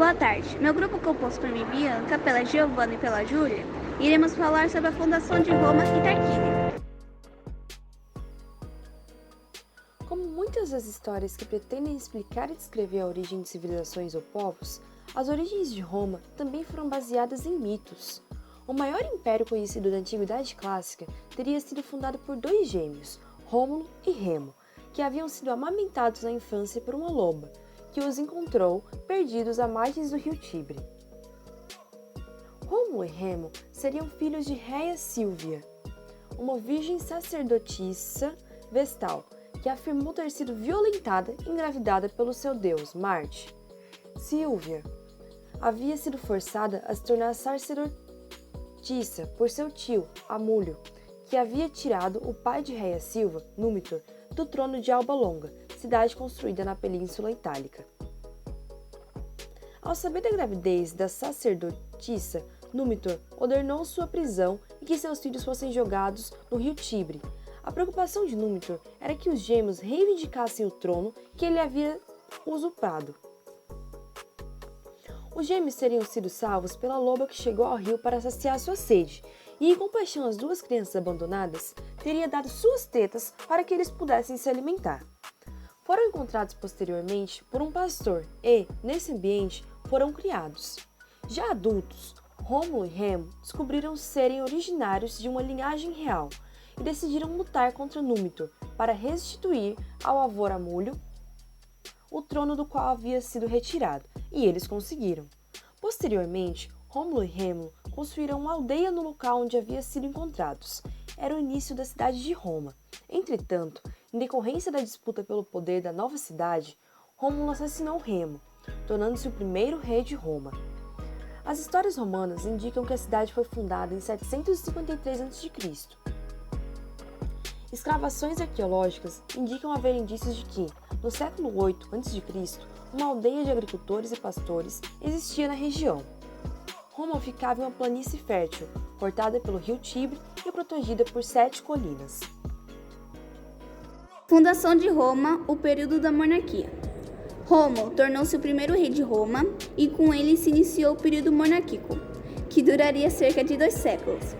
Boa tarde. Meu grupo composto por mim, Bianca, pela Giovana e pela Júlia, iremos falar sobre a fundação de Roma e Tarquínio. Como muitas das histórias que pretendem explicar e descrever a origem de civilizações ou povos, as origens de Roma também foram baseadas em mitos. O maior império conhecido da Antiguidade Clássica teria sido fundado por dois gêmeos, Rômulo e Remo, que haviam sido amamentados na infância por uma loba, que os encontrou perdidos à margens do rio Tibre. Rômulo e Remo seriam filhos de Rhea Silvia, uma virgem sacerdotissa vestal, que afirmou ter sido violentada e engravidada pelo seu deus, Marte. Silvia havia sido forçada a se tornar sacerdotissa por seu tio, Amúlio, que havia tirado o pai de Rhea Silva, Númitor, do trono de Alba Longa, cidade construída na Península Itálica. Ao saber da gravidez da sacerdotissa, Númitor ordenou sua prisão e que seus filhos fossem jogados no rio Tibre. A preocupação de Númitor era que os gêmeos reivindicassem o trono que ele havia usurpado. Os gêmeos teriam sido salvos pela loba que chegou ao rio para saciar sua sede, e em compaixão às duas crianças abandonadas, teria dado suas tetas para que eles pudessem se alimentar. Foram encontrados posteriormente por um pastor e, nesse ambiente, foram criados. Já adultos, Rômulo e Remo descobriram serem originários de uma linhagem real e decidiram lutar contra Númitor para restituir ao avô Amúlio o trono do qual havia sido retirado, e eles conseguiram. Posteriormente, Rômulo e Remo construíram uma aldeia no local onde haviam sido encontrados. Era o início da cidade de Roma. Entretanto, em decorrência da disputa pelo poder da nova cidade, Rômulo assassinou Remo, tornando-se o primeiro rei de Roma. As histórias romanas indicam que a cidade foi fundada em 753 a.C. Escavações arqueológicas indicam haver indícios de que, no século 8 a.C., uma aldeia de agricultores e pastores existia na região. Roma ficava em uma planície fértil, cortada pelo rio Tibre e protegida por 7 colinas. Fundação de Roma, o período da monarquia. Rômulo tornou-se o primeiro rei de Roma e com ele se iniciou o período monárquico, que duraria cerca de 2 séculos.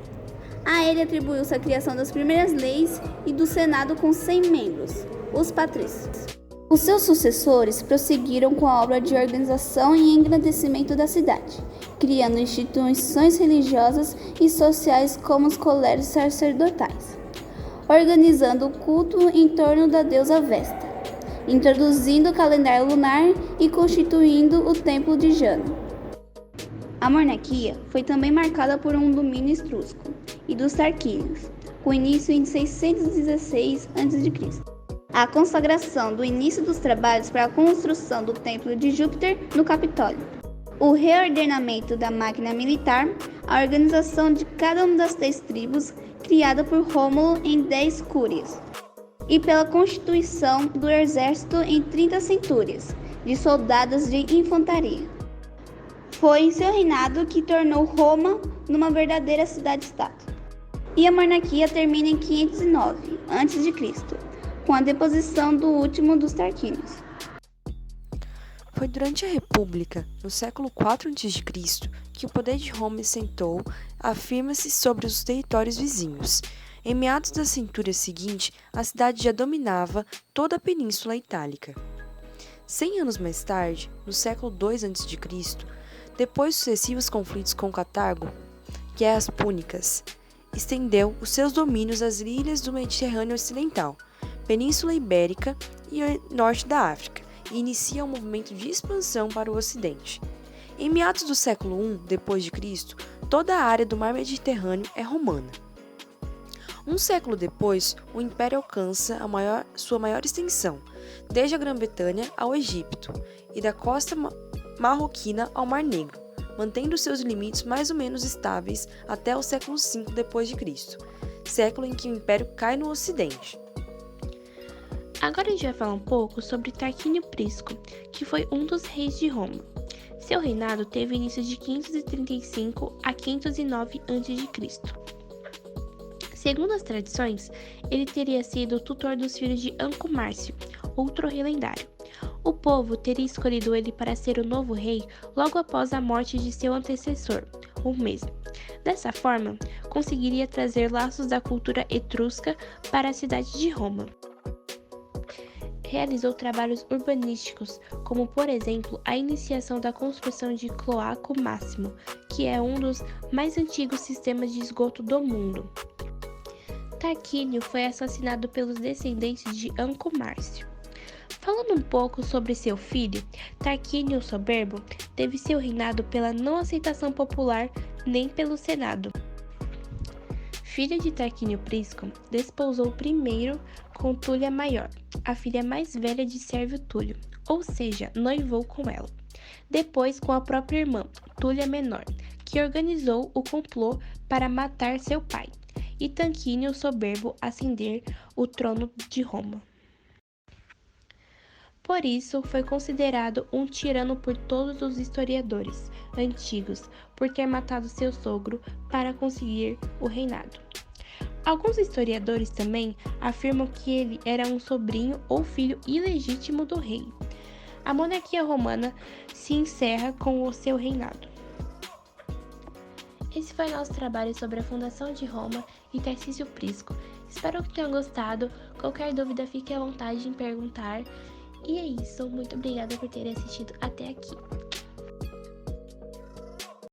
A ele atribuiu-se a criação das primeiras leis e do Senado com 100 membros, os patrícios. Os seus sucessores prosseguiram com a obra de organização e engrandecimento da cidade, criando instituições religiosas e sociais como os colégios sacerdotais, organizando o culto em torno da deusa Vesta, introduzindo o calendário lunar e constituindo o Templo de Jano. A monarquia foi também marcada por um domínio etrusco e dos Tarquínios, com início em 616 a.C. A consagração do início dos trabalhos para a construção do Templo de Júpiter no Capitólio, o reordenamento da máquina militar, a organização de cada uma das 10 tribos criada por Rômulo em 10 cúrias, e pela constituição do exército em 30 centúrias de soldados de infantaria. Foi em seu reinado que tornou Roma numa verdadeira cidade-estado. E a monarquia termina em 509 a.C., com a deposição do último dos Tarquínios. Foi durante a República, no século IV a.C., que o poder de Roma assentou, afirma-se sobre os territórios vizinhos. Em meados da centúria seguinte, a cidade já dominava toda a Península Itálica. 100 anos mais tarde, no século II a.C., depois de sucessivos conflitos com Cartago, Guerras Púnicas, estendeu os seus domínios às ilhas do Mediterrâneo Ocidental, Península Ibérica e norte da África, e inicia um movimento de expansão para o Ocidente. Em meados do século I d.C., toda a área do mar Mediterrâneo é romana. Um século depois, o Império alcança sua maior extensão, desde a Grã-Bretanha ao Egito, e da costa marroquina ao Mar Negro, mantendo seus limites mais ou menos estáveis até o século V d.C., século em que o Império cai no Ocidente. Agora a gente vai falar um pouco sobre Tarquínio Prisco, que foi um dos reis de Roma. Seu reinado teve início de 535 a 509 a.C. Segundo as tradições, ele teria sido o tutor dos filhos de Anco Márcio, outro rei lendário. O povo teria escolhido ele para ser o novo rei logo após a morte de seu antecessor, o mesmo. Dessa forma, conseguiria trazer laços da cultura etrusca para a cidade de Roma. Realizou trabalhos urbanísticos, como por exemplo a iniciação da construção de Cloaco Máximo, que é um dos mais antigos sistemas de esgoto do mundo. Tarquínio foi assassinado pelos descendentes de Anco Márcio. Falando um pouco sobre seu filho, Tarquínio o Soberbo teve seu reinado pela não aceitação popular nem pelo Senado. Filho de Tarquínio Prisco, desposou primeiro com Túlia Maior, a filha mais velha de Sérvio Túlio, ou seja, noivou com ela. Depois com a própria irmã, Túlia Menor, que organizou o complô para matar seu pai, e Tarquínio o Soberbo ascender o trono de Roma. Por isso, foi considerado um tirano por todos os historiadores antigos, por ter matado seu sogro para conseguir o reinado. Alguns historiadores também afirmam que ele era um sobrinho ou filho ilegítimo do rei. A monarquia romana se encerra com o seu reinado. Esse foi nosso trabalho sobre a fundação de Roma e Tarcísio Prisco. Espero que tenham gostado. Qualquer dúvida, fique à vontade em perguntar. E é isso. Muito obrigada por terem assistido até aqui.